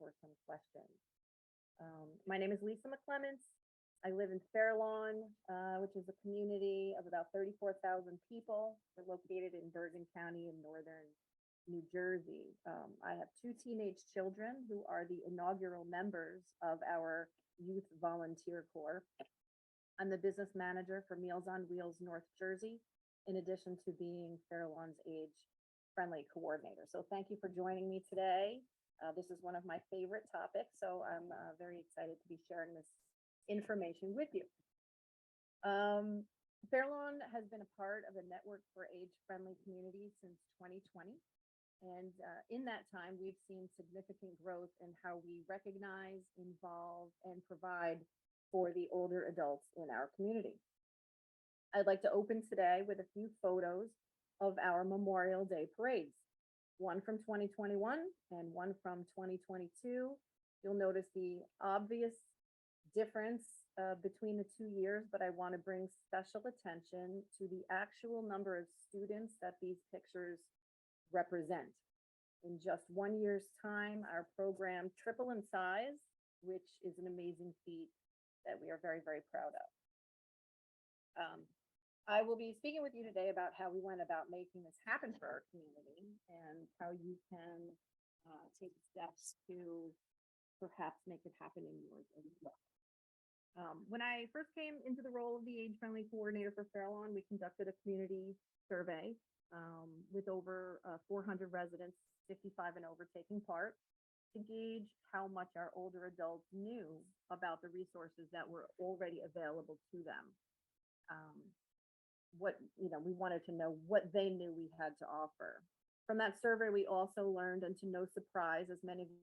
for some questions. My name is Lisa MacClements. I live in Fairlawn, which is a community of about 34,000 people. We're located in Bergen County in northern New Jersey. I have two teenage children who are the inaugural members of our Youth Volunteer Corps. I'm the business manager for Meals on Wheels North Jersey, in addition to being Fairlawn's age-friendly coordinator. So thank you for joining me today. This is one of my favorite topics, so I'm very excited to be sharing this information with you. Fairlawn has been a part of the Network for Age-Friendly Communities since 2020. And in that time, we've seen significant growth in how we recognize, involve, and provide for the older adults in our community. I'd like to open today with a few photos of our Memorial Day parades, one from 2021 and one from 2022. You'll notice the obvious difference between the 2 years, but I want to bring special attention to the actual number of students that these pictures represent. In just 1 year's time, our program tripled in size, which is an amazing feat that we are very, very proud of. I will be speaking with you today about how we went about making this happen for our community and how you can take steps to perhaps make it happen in yours as well. When I first came into the role of the age-friendly coordinator for Fairlawn, we conducted a community survey with over 400 residents, 55 and over, taking part to gauge how much our older adults knew about the resources that were already available to them. We wanted to know what they knew we had to offer. From that survey, we also learned, and to no surprise, as many of you.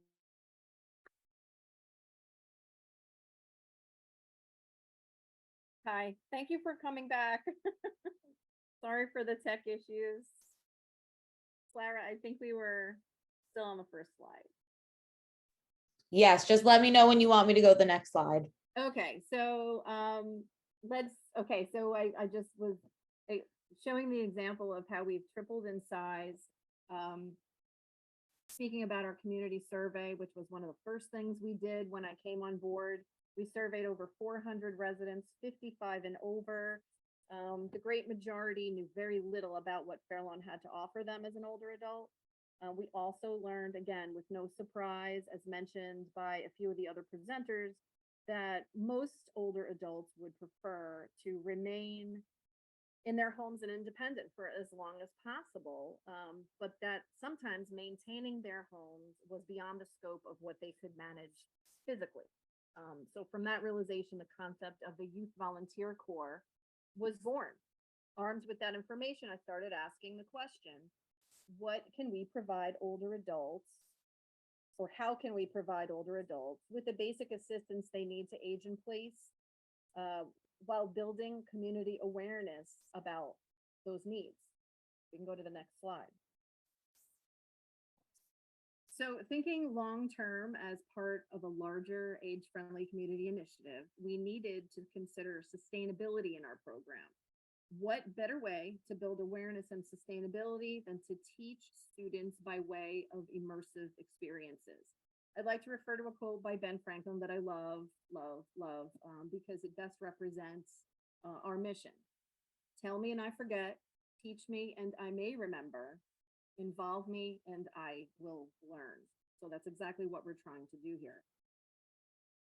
Hi, thank you for coming back. Sorry for the tech issues. Clara, I think we were still on the first slide. Yes, just let me know when you want me to go to the next slide. Okay, so so I just was showing the example of how we've tripled in size. Speaking about our community survey, which was one of the first things we did when I came on board, we surveyed over 400 residents, 55 and over. The great majority knew very little about what Fairlawn had to offer them as an older adult. We also learned, again, with no surprise, as mentioned by a few of the other presenters, that most older adults would prefer to remain in their homes and independent for as long as possible, but that sometimes maintaining their homes was beyond the scope of what they could manage physically. So from that realization, the concept of the Youth Volunteer Corps was born. Armed with that information, I started asking the question, what can we provide older adults, or how can we provide older adults with the basic assistance they need to age in place while building community awareness about those needs? We can go to the next slide. So thinking long-term as part of a larger age-friendly community initiative, we needed to consider sustainability in our program. What better way to build awareness and sustainability than to teach students by way of immersive experiences? I'd like to refer to a quote by Ben Franklin that I love, because it best represents our mission. Tell me and I forget, teach me and I may remember, involve me and I will learn. So that's exactly what we're trying to do here.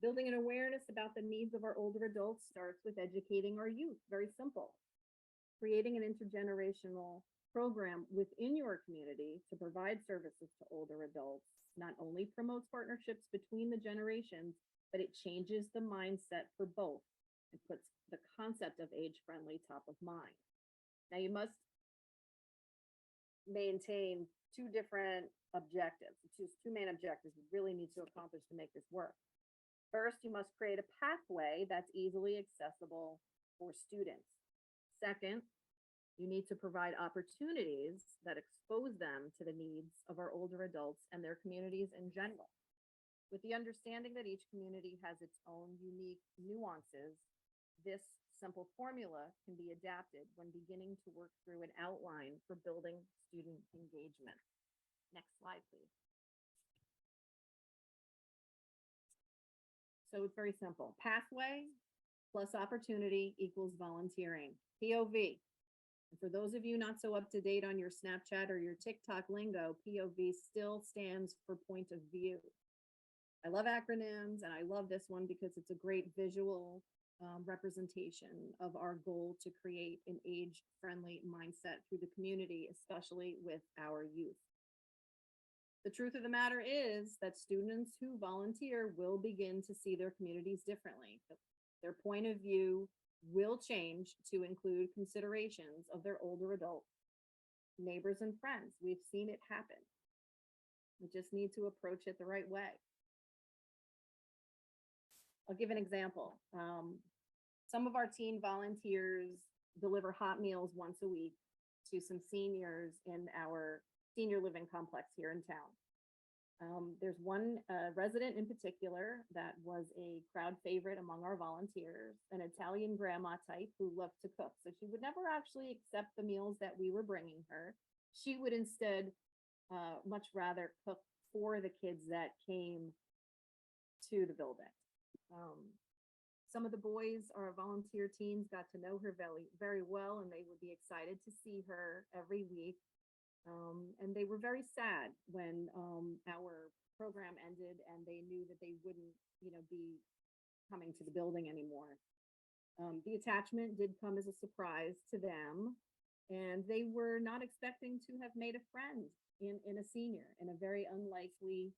Building an awareness about the needs of our older adults starts with educating our youth. Very simple. Creating an intergenerational program within your community to provide services to older adults not only promotes partnerships between the generations, but it changes the mindset for both. It puts the concept of age-friendly top of mind. Now you must maintain two different objectives, two main objectives you really need to accomplish to make this work. First, you must create a pathway that's easily accessible for students. Second, you need to provide opportunities that expose them to the needs of our older adults and their communities in general. With the understanding that each community has its own unique nuances, this simple formula can be adapted when beginning to work through an outline for building student engagement. Next slide, please. So it's very simple. Pathway plus opportunity equals volunteering. POV. And for those of you not so up to date on your Snapchat or your TikTok lingo, POV still stands for point of view. I love acronyms, and I love this one because it's a great visual representation of our goal to create an age-friendly mindset through the community, especially with our youth. The truth of the matter is that students who volunteer will begin to see their communities differently. Their point of view will change to include considerations of their older adult neighbors and friends. We've seen it happen. We just need to approach it the right way. I'll give an example. Some of our teen volunteers deliver hot meals once a week to some seniors in our senior living complex here in town. There's one resident in particular that was a crowd favorite among our volunteers, an Italian grandma type who loved to cook. So she would never actually accept the meals that we were bringing her. She would instead much rather cook for the kids that came to the building. Some of the boys, our volunteer teams, got to know her very well, and they would be excited to see her every week. And they were very sad when our program ended and they knew that they wouldn't, be coming to the building anymore. The attachment did come as a surprise to them, and they were not expecting to have made a friend in a senior, in a very unlikely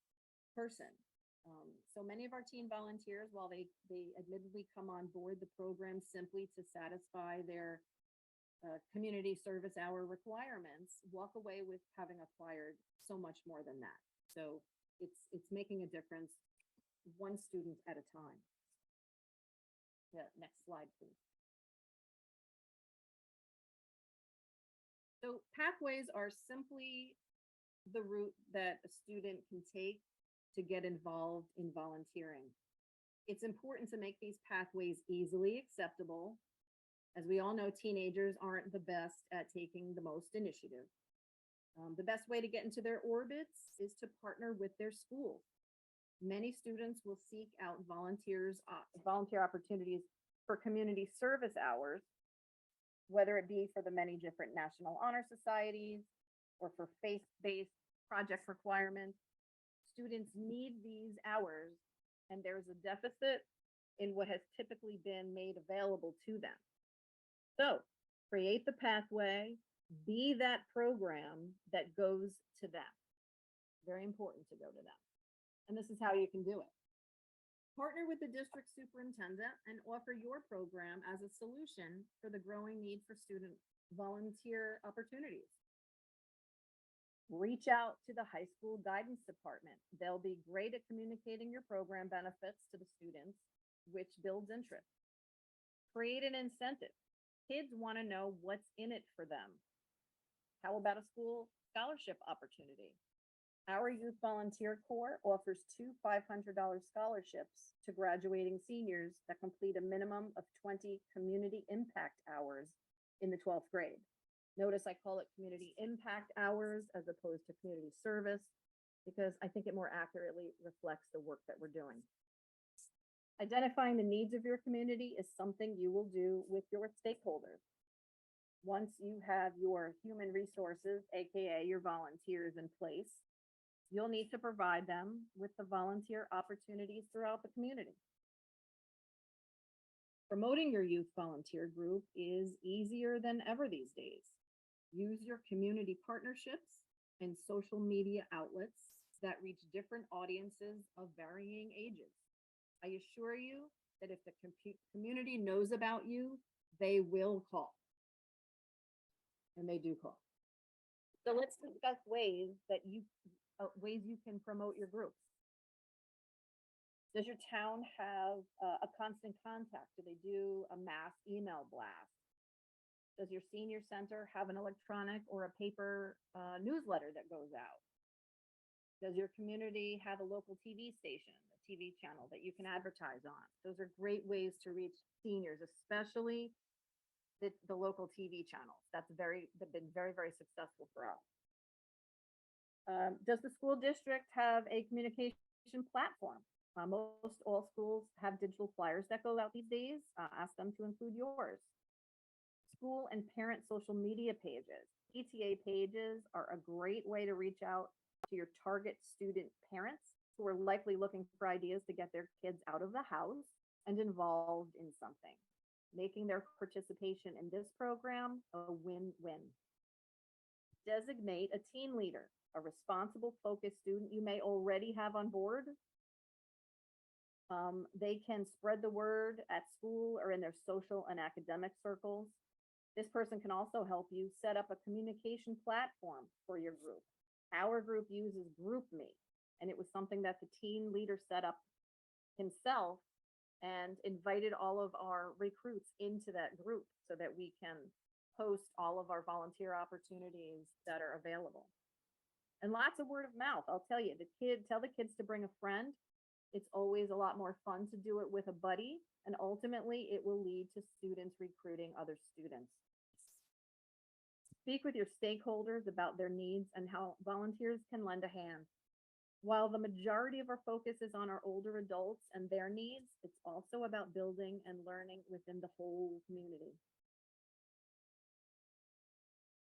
person. So many of our teen volunteers, while they admittedly come on board the program simply to satisfy their community service hour requirements, walk away with having acquired so much more than that. So it's making a difference one student at a time. Yeah, next slide, please. So pathways are simply the route that a student can take to get involved in volunteering. It's important to make these pathways easily acceptable. As we all know, teenagers aren't the best at taking the most initiative. The best way to get into their orbits is to partner with their school. Many students will seek out volunteer opportunities for community service hours, whether it be for the many different National Honor Societies or for faith-based project requirements. Students need these hours, and there's a deficit in what has typically been made available to them. So create the pathway, be that program that goes to them. Very important to go to them. And this is how you can do it. Partner with the district superintendent and offer your program as a solution for the growing need for student volunteer opportunities. Reach out to the high school guidance department. They'll be great at communicating your program benefits to the students, which builds interest. Create an incentive. Kids want to know what's in it for them. How about a school scholarship opportunity? Our Youth Volunteer Corps offers 2 $500 scholarships to graduating seniors that complete a minimum of 20 community impact hours in the 12th grade. Notice I call it community impact hours as opposed to community service, because I think it more accurately reflects the work that we're doing. Identifying the needs of your community is something you will do with your stakeholders. Once you have your human resources, AKA your volunteers, in place, you'll need to provide them with the volunteer opportunities throughout the community. Promoting your youth volunteer group is easier than ever these days. Use your community partnerships and social media outlets that reach different audiences of varying ages. I assure you that if the community knows about you, they will call. And they do call. So let's discuss ways you can promote your groups. Does your town have a constant contact? Do they do a mass email blast? Does your senior center have an electronic or a paper newsletter that goes out? Does your community have a local TV station, a TV channel that you can advertise on? Those are great ways to reach seniors, especially the local TV channels. They've been very, very successful for us. Does the school district have a communication platform? Most all schools have digital flyers that go out these days. Ask them to include yours. School and parent social media pages. PTA pages are a great way to reach out to your target student parents who are likely looking for ideas to get their kids out of the house and involved in something, making their participation in this program a win-win. Designate a teen leader, a responsible, focused student you may already have on board. They can spread the word at school or in their social and academic circles. This person can also help you set up a communication platform for your group. Our group uses GroupMe, and it was something that the teen leader set up himself and invited all of our recruits into that group so that we can post all of our volunteer opportunities that are available. And lots of word of mouth. I'll tell you, tell the kids to bring a friend. It's always a lot more fun to do it with a buddy, and ultimately it will lead to students recruiting other students. Speak with your stakeholders about their needs and how volunteers can lend a hand. While the majority of our focus is on our older adults and their needs, it's also about building and learning within the whole community.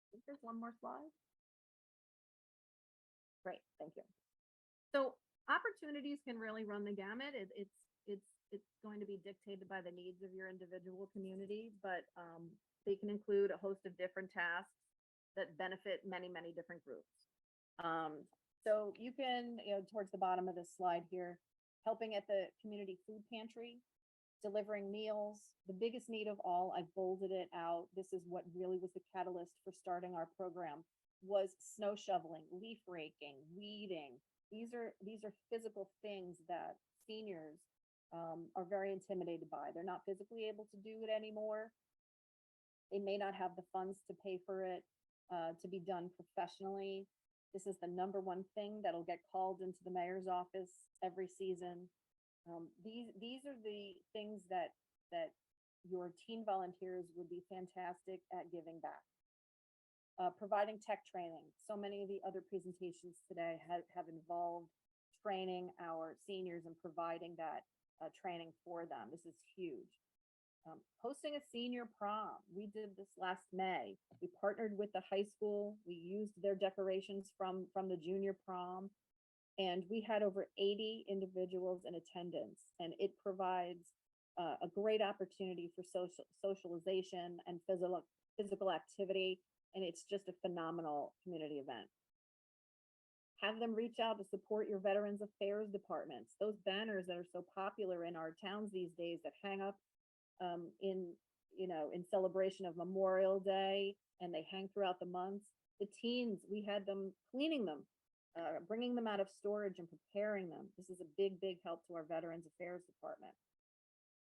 I think there's one more slide. Great, thank you. So opportunities can really run the gamut. It's going to be dictated by the needs of your individual community, but they can include a host of different tasks that benefit many different groups. So you can, towards the bottom of this slide here, helping at the community food pantry, delivering meals. The biggest need of all, I bolded it out. This is what really was the catalyst for starting our program, was snow shoveling, leaf raking, weeding. These are physical things that seniors are very intimidated by. They're not physically able to do it anymore. They may not have the funds to pay for it to be done professionally. This is the number one thing that'll get called into the mayor's office every season. These are the things that your teen volunteers would be fantastic at giving back. Providing tech training. So many of the other presentations today have involved training our seniors and providing that training for them. This is huge. Hosting a senior prom. We did this last May. We partnered with the high school. We used their decorations from the junior prom, and we had over 80 individuals in attendance, and it provides a great opportunity for socialization and physical activity, and it's just a phenomenal community event. Have them reach out to support your Veterans Affairs departments. Those banners that are so popular in our towns these days that hang up in celebration of Memorial Day, and they hang throughout the months. The teens, we had them cleaning them, bringing them out of storage and preparing them. This is a big help to our Veterans Affairs department.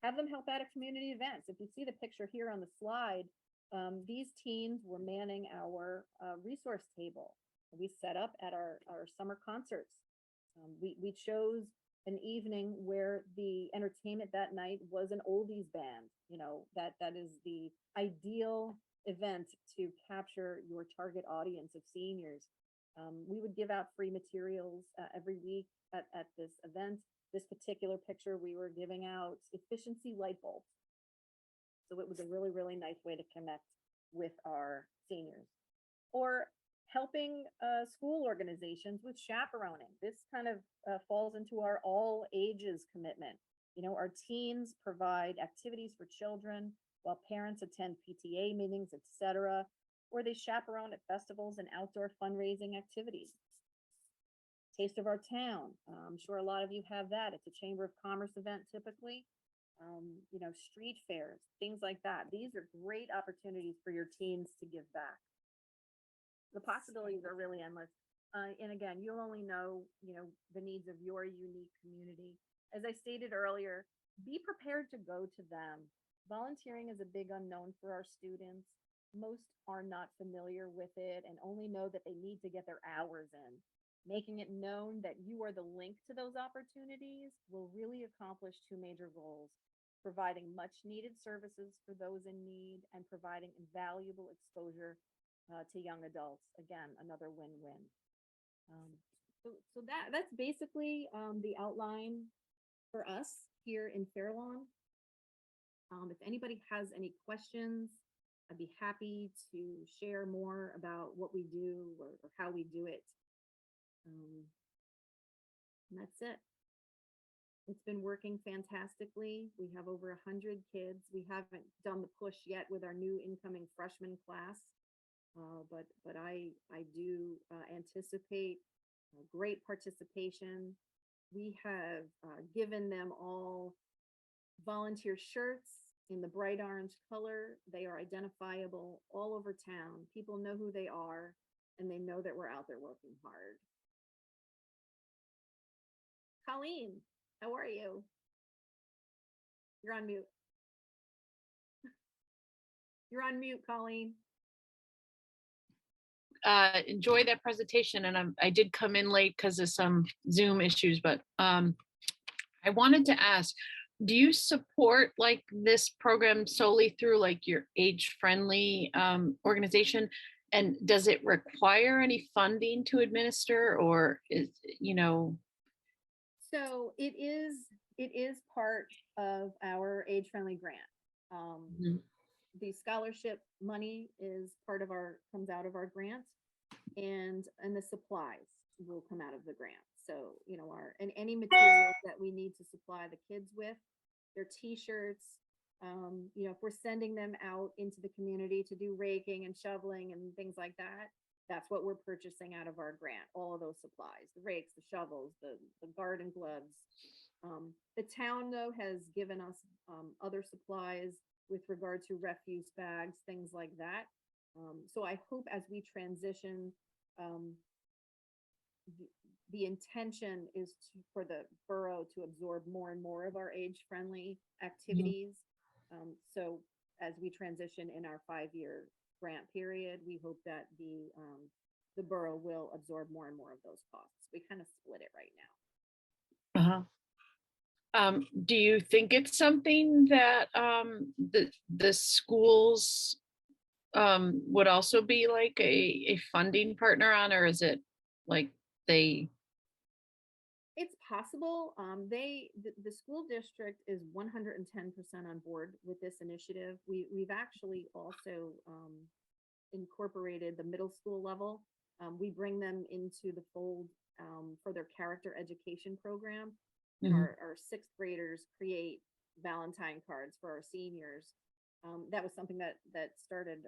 Have them help out at community events. If you see the picture here on the slide, these teens were manning our resource table. We set up at our summer concerts. We chose an evening where the entertainment that night was an oldies band. That is the ideal event to capture your target audience of seniors. We would give out free materials every week at this event. This particular picture, we were giving out efficiency light bulbs. So it was a really nice way to connect with our seniors. Or helping school organizations with chaperoning. This kind of falls into our all ages commitment. Our teens provide activities for children while parents attend PTA meetings, etc., or they chaperone at festivals and outdoor fundraising activities. Taste of our town. I'm sure a lot of you have that. It's a Chamber of Commerce event typically. Street fairs, things like that. These are great opportunities for your teens to give back. The possibilities are really endless. And again, you'll only know, the needs of your unique community. As I stated earlier, be prepared to go to them. Volunteering is a big unknown for our students. Most are not familiar with it and only know that they need to get their hours in. Making it known that you are the link to those opportunities will really accomplish two major goals: providing much needed services for those in need and providing invaluable exposure to young adults. Again, another win-win. So that's basically the outline for us here in Fair Lawn. If anybody has any questions, I'd be happy to share more about what we do or how we do it. And that's it. It's been working fantastically. We have over 100 kids. We haven't done the push yet with our new incoming freshman class, but I do anticipate great participation. We have given them all volunteer shirts in the bright orange color. They are identifiable all over town. People know who they are, and they know that we're out there working hard. Colleen, how are you? You're on mute. You're on mute, Colleen. Enjoy that presentation, and I did come in late because of some Zoom issues, but I wanted to ask, do you support like this program solely through like your age-friendly organization? And does it require any funding to administer, or is, you know? So it is part of our age-friendly grant. The scholarship money is comes out of our grant, and the supplies will come out of the grant. So, you know, and any materials that we need to supply the kids with, their t-shirts, you know, if we're sending them out into the community to do raking and shoveling and things like that, that's what we're purchasing out of our grant, all of those supplies, the rakes, the shovels, the garden gloves. The town, though, has given us other supplies with regard to refuse bags, things like that. So I hope as we transition, the intention is for the borough to absorb more and more of our age-friendly activities. So as we transition in our 5-year grant period, we hope that the borough will absorb more and more of those costs. We kind of split it right now. Do you think it's something that the schools would also be like a funding partner on, or is it like they? It's possible. The school district is 110% on board with this initiative. We've actually also incorporated the middle school level. We bring them into the fold for their character education program. And our 6th graders create Valentine cards for our seniors. That was something that started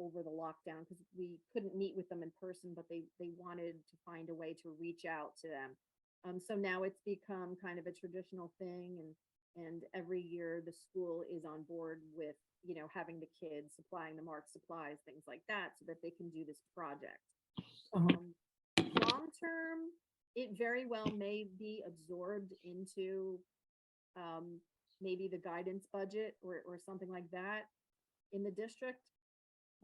over the lockdown, because we couldn't meet with them in person, but they wanted to find a way to reach out to them. So now it's become kind of a traditional thing, and every year the school is on board with, you know, having the kids supplying the art supplies, things like that, so that they can do this project. Long term, it very well may be absorbed into maybe the guidance budget or something like that in the district.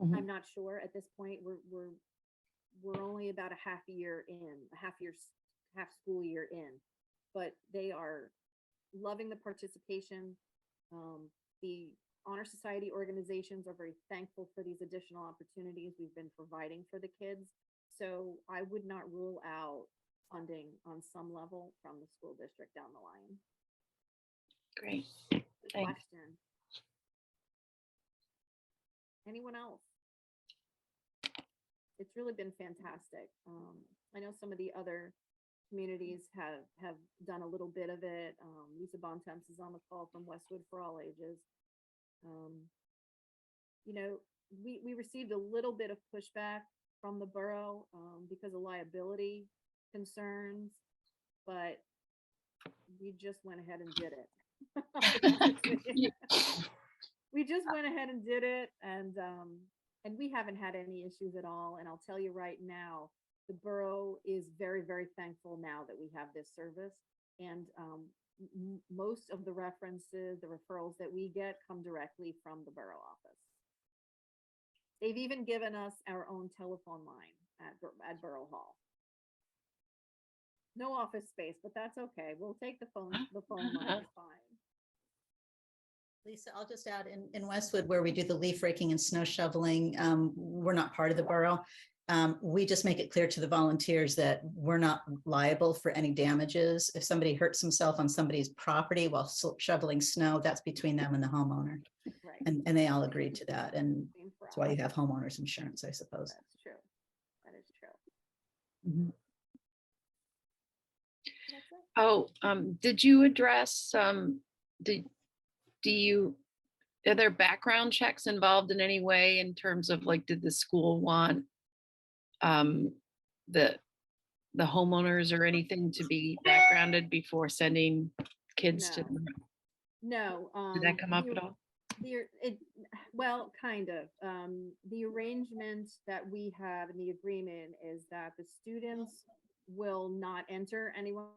I'm not sure at this point. We're only about a half school year in, but they are loving the participation. The Honor Society organizations are very thankful for these additional opportunities we've been providing for the kids. So I would not rule out funding on some level from the school district down the line. Great. Good question. Anyone else? It's really been fantastic. I know some of the other communities have done a little bit of it. Lisa Bontemps is on the call from Westwood for All Ages. You know, we received a little bit of pushback from the borough because of liability concerns, but we just went ahead and did it. We just went ahead and did it, and we haven't had any issues at all. And I'll tell you right now, the borough is very, very thankful now that we have this service. And most of the references, the referrals that we get come directly from the borough office. They've even given us our own telephone line at Borough Hall. No office space, but that's okay. We'll take the phone line is fine. Lisa, I'll just add in Westwood, where we do the leaf raking and snow shoveling, we're not part of the borough. we just make it clear to the volunteers that we're not liable for any damages. If somebody hurts himself on somebody's property while shoveling snow, that's between them and the homeowner. Right. And they all agreed to that. And Same for that's why us. you have homeowners insurance, I suppose. That's true. That is true. Mhm. That's it. Oh, did you address, are there background checks involved in any way in terms of like, did the school want the homeowners or anything to be backgrounded before sending kids to, No. did that come up at all? Well, kind of. The arrangement that we have in the agreement is that the students will not enter anyone